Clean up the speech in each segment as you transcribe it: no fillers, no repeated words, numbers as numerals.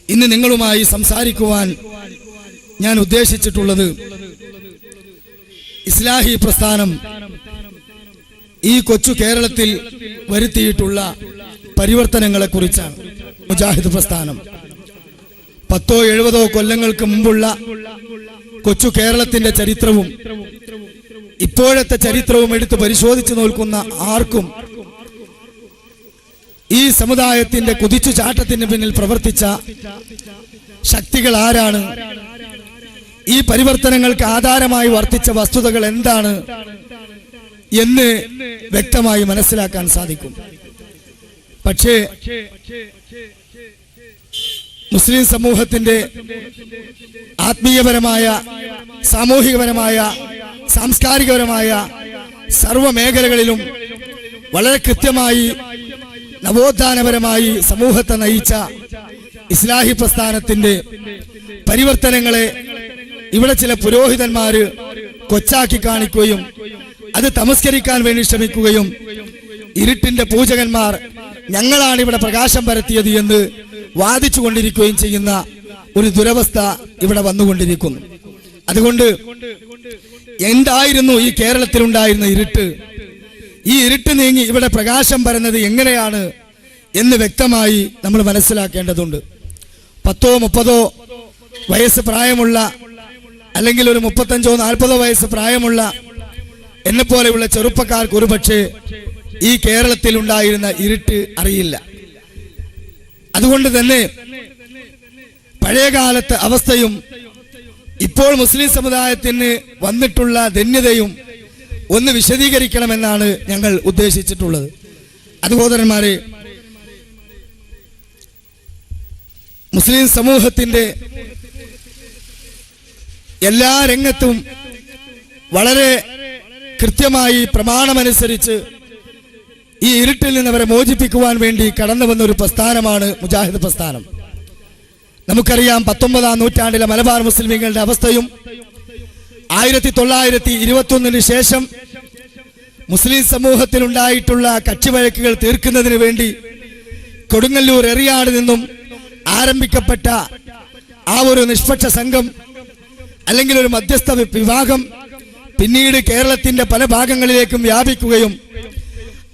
ഇന്ന് നിങ്ങളുമായി സംസാരിക്കുവാൻ ഞാൻ ഉദ്ദേശിച്ചിട്ടുള്ളത് ഇസ്ലാഹി പ്രസ്ഥാനം ഈ കൊച്ചു കേരളത്തിൽ വരുത്തിയിട്ടുള്ള പരിവർത്തനങ്ങളെ കുറിച്ചാണ്. മുജാഹിദ് പ്രസ്ഥാനം 10-70 കൊല്ലങ്ങൾക്ക് മുമ്പുള്ള കൊച്ചു കേരളത്തിന്റെ ചരിത്രവും ഇപ്പോഴത്തെ ചരിത്രവും എടുത്ത് പരിശോധിച്ചു നോക്കുന്ന ആർക്കും ഈ സമുദായത്തിന്റെ കുതിച്ചുചാട്ടത്തിന് പിന്നിൽ പ്രവർത്തിച്ച ശക്തികൾ ആരാണ്, ഈ പരിവർത്തനങ്ങൾക്ക് ആധാരമായി വർത്തിച്ച വസ്തുതകൾ എന്താണ് എന്ന് വ്യക്തമായി മനസ്സിലാക്കാൻ സാധിക്കും. പക്ഷേ മുസ്ലിം സമൂഹത്തിന്റെ ആത്മീയപരമായ, സാമൂഹികപരമായ, സാംസ്കാരികപരമായ സർവ മേഖലകളിലും വളരെ കൃത്യമായി നവോത്ഥാനപരമായി സമൂഹത്തെ നയിച്ച ഇസ്ലാഹി പ്രസ്ഥാനത്തിന്റെ പരിവർത്തനങ്ങളെ ഇവിടെ ചില പുരോഹിതന്മാര് കൊച്ചാക്കി കാണിക്കുകയും അത് തമസ്കരിക്കാൻ വേണ്ടി ശ്രമിക്കുകയും ഇരുട്ടിന്റെ പൂജകന്മാർ ഞങ്ങളാണ് ഇവിടെ പ്രകാശം പരത്തിയത് എന്ന് വാദിച്ചു കൊണ്ടിരിക്കുകയും ചെയ്യുന്ന ഒരു ദുരവസ്ഥ ഇവിടെ വന്നുകൊണ്ടിരിക്കുന്നു. അതുകൊണ്ട് എന്തായിരുന്നു ഈ കേരളത്തിലുണ്ടായിരുന്ന ഇരുട്ട്, ഈ ഇരുട്ട് നീങ്ങി ഇവിടെ പ്രകാശം പരന്നത് എങ്ങനെയാണ് എന്ന് വ്യക്തമായി നമ്മൾ മനസ്സിലാക്കേണ്ടതുണ്ട്. 10-30 വയസ്സ് പ്രായമുള്ള, അല്ലെങ്കിൽ ഒരു 35-40 വയസ്സ് പ്രായമുള്ള എന്നെപ്പോലെയുള്ള ചെറുപ്പക്കാർക്ക് ഒരുപക്ഷെ ഈ കേരളത്തിൽ ഉണ്ടായിരുന്ന ഇരുട്ട് അറിയില്ല. അതുകൊണ്ട് തന്നെ പഴയകാലത്തെ അവസ്ഥയും ഇപ്പോൾ മുസ്ലിം സമുദായത്തിന് വന്നിട്ടുള്ള ധന്യതയും ഒന്ന് വിശദീകരിക്കണമെന്നാണ് ഞങ്ങൾ ഉദ്ദേശിച്ചിട്ടുള്ളത്. സഹോദരന്മാരെ, മുസ്ലിം സമൂഹത്തിന്റെ എല്ലാ രംഗത്തും വളരെ കൃത്യമായി പ്രമാണമനുസരിച്ച് ഈ ഇരുട്ടിൽ നിന്ന് അവരെ മോചിപ്പിക്കുവാൻ വേണ്ടി കടന്നു വന്ന ഒരു പ്രസ്ഥാനമാണ് മുജാഹിദ് പ്രസ്ഥാനം. നമുക്കറിയാം 19-ാം നൂറ്റാണ്ടിലെ മലബാർ മുസ്ലിമീങ്ങളുടെ അവസ്ഥയും 1921 ശേഷം മുസ്ലിം സമൂഹത്തിൽ ഉണ്ടായിട്ടുള്ള കക്ഷിവഴക്കുകൾ തീർക്കുന്നതിന് വേണ്ടി കൊടുങ്ങല്ലൂർ എറിയാട് നിന്നും ആരംഭിക്കപ്പെട്ട ആ ഒരു നിഷ്പക്ഷ സംഘം, അല്ലെങ്കിൽ ഒരു മധ്യസ്ഥ വിഭാഗം, പിന്നീട് കേരളത്തിന്റെ പല ഭാഗങ്ങളിലേക്കും വ്യാപിക്കുകയും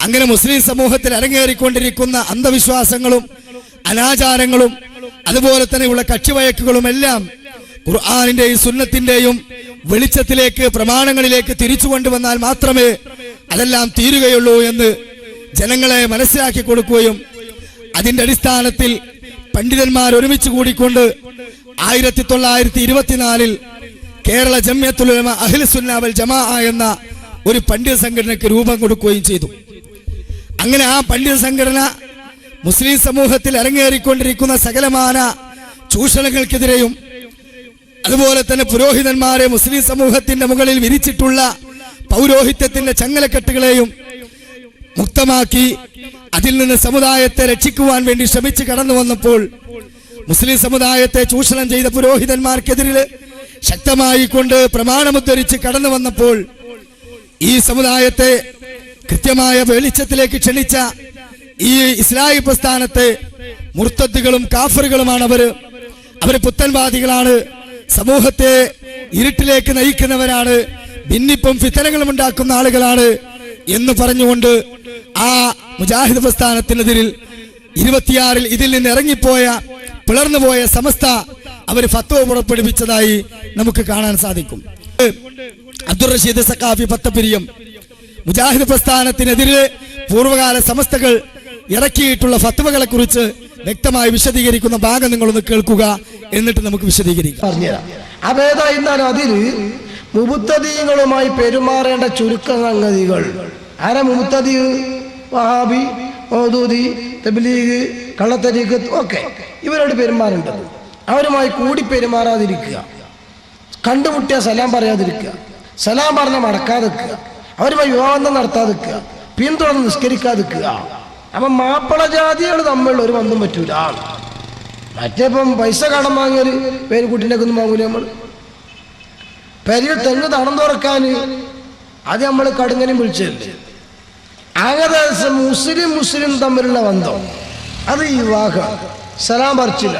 അങ്ങനെ മുസ്ലിം സമൂഹത്തിൽ അരങ്ങേറിക്കൊണ്ടിരിക്കുന്ന അന്ധവിശ്വാസങ്ങളും അനാചാരങ്ങളും അതുപോലെ തന്നെയുള്ള കക്ഷിവഴക്കുകളും എല്ലാം ഖുർആനിന്റെയും സുന്നത്തിന്റെയും വെളിച്ചത്തിലേക്ക്, പ്രമാണങ്ങളിലേക്ക് തിരിച്ചു കൊണ്ടുവന്നാൽ മാത്രമേ അതെല്ലാം തീരുകയുള്ളൂ എന്ന് ജനങ്ങളെ മനസ്സിലാക്കി കൊടുക്കുകയും അതിന്റെ അടിസ്ഥാനത്തിൽ പണ്ഡിതന്മാർ ഒരുമിച്ച് കൂടിക്കൊണ്ട് 1924 കേരള ജംഇയ്യത്തുൽ ഉലമ അഹ്ലുസ് സുന്ന വൽ ജമാഅ എന്ന ഒരു പണ്ഡിത സംഘടനയ്ക്ക് രൂപം കൊടുക്കുകയും ചെയ്തു. അങ്ങനെ ആ പണ്ഡിത സംഘടന മുസ്ലിം സമൂഹത്തിൽ അരങ്ങേറിക്കൊണ്ടിരിക്കുന്ന സകലമാന ചൂഷണങ്ങൾക്കെതിരെയും അതുപോലെ തന്നെ പുരോഹിതന്മാരെ മുസ്ലിം സമൂഹത്തിന്റെ മുകളിൽ വിരിച്ചിട്ടുള്ള പൗരോഹിത്യത്തിന്റെ ചങ്ങലക്കെട്ടുകളെയും മുക്തമാക്കി അതിൽ നിന്ന് സമുദായത്തെ രക്ഷിക്കുവാൻ വേണ്ടി ശ്രമിച്ച് കടന്നു വന്നപ്പോൾ, മുസ്ലിം സമുദായത്തെ ചൂഷണം ചെയ്ത പുരോഹിതന്മാർക്കെതിരെ ശക്തമായി കൊണ്ട് പ്രമാണമുദ്ധരിച്ച് കടന്നു വന്നപ്പോൾ, ഈ സമുദായത്തെ കൃത്യമായ വെളിച്ചത്തിലേക്ക് ക്ഷണിച്ച ഈ ഇസ്ലാഹി പ്രസ്ഥാനത്തെ മുർത്തദ്ദുകളും കാഫറുകളുമാണ് അവര് പുത്തൻവാദികളാണ്, സമൂഹത്തെ ഇരുട്ടിലേക്ക് നയിക്കുന്നവരാണ്, ഭിന്നിപ്പും ഫിത്തനകളും ഉണ്ടാക്കുന്ന ആളുകളാണ് എന്ന് പറഞ്ഞുകൊണ്ട് ആ മുജാഹിദ് പ്രസ്ഥാനത്തിനെതിരിൽ 26-ൽ ഇതിൽ നിന്ന് ഇറങ്ങിപ്പോയ, പിളർന്നുപോയ സമസ്ത അവര് ഫത്വ പുറപ്പെടുവിച്ചതായി നമുക്ക് കാണാൻ സാധിക്കും. അബ്ദുർ റഷീദ് സഖാഫി പത്തപിരിയം മുജാഹിദ് പ്രസ്ഥാനത്തിനെതിരെ പൂർവ്വകാല സമസ്തകൾ ഇറക്കിയിട്ടുള്ള ഫത്വകളെ കുറിച്ച് വ്യക്തമായി വിശദീകരിക്കുന്ന ഭാഗം നിങ്ങളൊന്ന് കേൾക്കുക, എന്നിട്ട് നമുക്ക് വിശദീകരിക്കാം. അതേതായിരുന്നാലും അതിൽ മുബത്തദീങ്ങളുമായി പെരുമാറേണ്ട ചുരുക്ക സംഗതികൾ. ആരാ മുബത്തദീ? വഹാബി, മൗദൂദി, തബ്ലീഗ്, കള്ളത്തരീഖത്ത് ഒക്കെ ഇവരോട് പെരുമാറേണ്ടത്. അവരുമായി കൂടി പെരുമാറാതിരിക്കുക, കണ്ടുമുട്ടിയ സലാം പറയാതിരിക്കുക, സലാം പറഞ്ഞ മടക്കാതിരിക്കുക, അവരുമായി വിവാഹം നടത്താതിരിക്കുക, പിന്തുടർന്ന് നിസ്കരിക്കാതിരിക്കുക. അപ്പം മാപ്പിള ജാതികൾ തമ്മിലുള്ള ഒരു ബന്ധം പറ്റൂല. മറ്റേപ്പം പൈസ കടം വാങ്ങിയൊരു പേരുകുട്ടിൻ്റെ ഒന്നും വാങ്ങൂല. നമ്മൾ പെരിയിൽ തെങ്ങ് തടം തുറക്കാൻ അത് നമ്മൾ കടുങ്ങനും വിളിച്ചല്ലേ. ഏകദേശം മുസ്ലിം തമ്മിലുള്ള ബന്ധം അത് ഈ വാഹ സലാം പറിച്ചില്ല,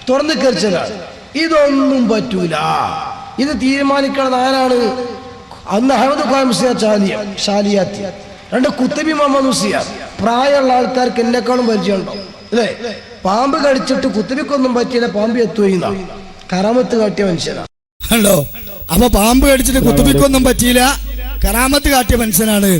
തുറന്നു കയറിച്ചില്ല, ഇതൊന്നും പറ്റൂല. ഇത് തീരുമാനിക്കണം ആരാണ്? അന്ന് അഹമ്മദ് ഖാമിസിയ ഷാലിയാത്തി, രണ്ട് കുത്തബി മുഹമ്മദ് മുസിയാർ. പ്രായമുള്ള ആൾക്കാർക്ക് എന്നെക്കാളും പരിചയമുണ്ടോ അല്ലേ? പാമ്പ് കടിച്ചിട്ട് കുത്തബിക്കൊന്നും പറ്റിയില്ല, പാമ്പ് എത്തുകയുന്ന കറാമത്ത് കാട്ടിയ മനുഷ്യനാണ്. ആണല്ലോ. അപ്പൊ പാമ്പ് കടിച്ചിട്ട് കുത്തുബിക്കൊന്നും പറ്റിയില്ല, കറാമത്ത് കാട്ടിയ മനുഷ്യനാണ്.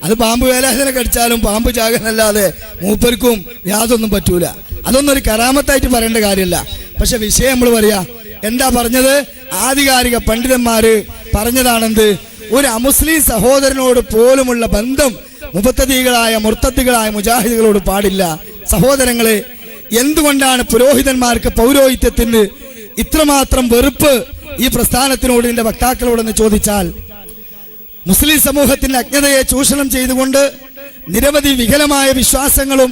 അത് പാമ്പ് വേലാസനെ കടിച്ചാലും പാമ്പ് ചാകാനല്ലാതെ മൂപ്പർക്കും യാതൊന്നും പറ്റൂല. അതൊന്നും ഒരു കറാമത്തായിട്ട് പറയേണ്ട കാര്യമല്ല. പക്ഷെ വിഷയം നമ്മൾ പറയാ, എന്താ പറഞ്ഞത്? ആധികാരിക പണ്ഡിതന്മാര് പറഞ്ഞതാണെന്ത്? ഒരു അമുസ്ലിം സഹോദരനോട് പോലുമുള്ള ബന്ധം മുബത്തദികളായ മുർത്തദികളായ മുജാഹിദുകളോട് പാടില്ല. സഹോദരങ്ങളെ, എന്തുകൊണ്ടാണ് പുരോഹിതന്മാർക്ക് പൗരോഹിത്യത്തിന് ഇത്രമാത്രം വെറുപ്പ് ഈ പ്രസ്ഥാനത്തിനോട്, ഇതിന്റെ വക്താക്കളോടെന്ന് ചോദിച്ചാൽ, മുസ്ലിം സമൂഹത്തിന്റെ അജ്ഞതയെ ചൂഷണം ചെയ്തുകൊണ്ട് നിരവധി വികലമായ വിശ്വാസങ്ങളും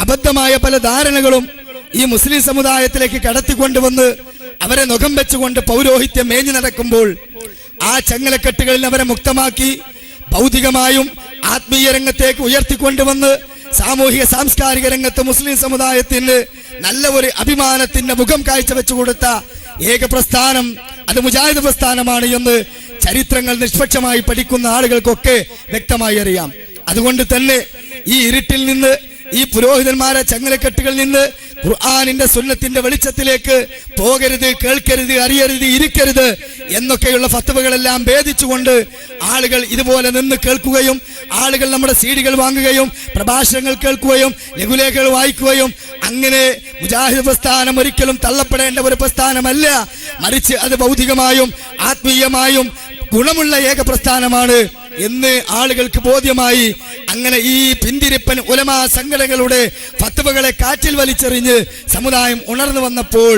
അബദ്ധമായ പല ധാരണകളും ഈ മുസ്ലിം സമുദായത്തിലേക്ക് കടത്തിക്കൊണ്ടുവന്ന് അവരെ നുകം വെച്ചുകൊണ്ട് പൗരോഹിത്യം മേഞ്ഞു നടക്കുമ്പോൾ ആ ചങ്ങലക്കെട്ടുകളിൽ അവരെ മുക്തമാക്കി ഭൗതികമായും ആത്മീയ രംഗത്തേക്ക് ഉയർത്തിക്കൊണ്ടുവന്ന് സാമൂഹിക സാംസ്കാരിക രംഗത്ത് മുസ്ലിം സമുദായത്തിന് നല്ല ഒരു അഭിമാനത്തിന്റെ മുഖം കാഴ്ചവെച്ചു കൊടുത്ത ഏക പ്രസ്ഥാനം അത് മുജാഹിദ് പ്രസ്ഥാനമാണ് എന്ന് ചരിത്രങ്ങൾ നിഷ്പക്ഷമായി പഠിക്കുന്ന ആളുകൾക്കൊക്കെ വ്യക്തമായി അറിയാം. അതുകൊണ്ട് തന്നെ ഈ ഇരുട്ടിൽ നിന്ന്, ഈ പുരോഹിതന്മാരെ ചങ്ങലക്കെട്ടുകളിൽ നിന്ന് ഖുർആനിന്റെ സുന്നത്തിന്റെ വെളിച്ചത്തിലേക്ക് പോകരുത്, കേൾക്കരുത്, അറിയരുത്, ഇരിക്കരുത് എന്നൊക്കെയുള്ള ഫത്വകളെല്ലാം ഭേദിച്ചുകൊണ്ട് ആളുകൾ ഇതുപോലെ നിന്ന് കേൾക്കുകയും ആളുകൾ നമ്മുടെ സീഡികൾ വാങ്ങുകയും പ്രഭാഷണങ്ങൾ കേൾക്കുകയും ലഘുലേഖകൾ വായിക്കുകയും അങ്ങനെ മുജാഹിദ് പ്രസ്ഥാനം ഒരിക്കലും തള്ളപ്പെടേണ്ട ഒരു പ്രസ്ഥാനമല്ല, മറിച്ച് അത് ഭൗതികമായും ആത്മീയമായും ഗുണമുള്ള ഏക പ്രസ്ഥാനമാണ് എന്ന് ആളുകൾക്ക് ബോധ്യമായി. അങ്ങനെ ഈ പിന്തിരിപ്പൻ ഉലമാ സംഘടനകളുടെ ഫത്വകളെ കാറ്റിൽ വലിച്ചെറിഞ്ഞ് സമുദായം ഉണർന്നു വന്നപ്പോൾ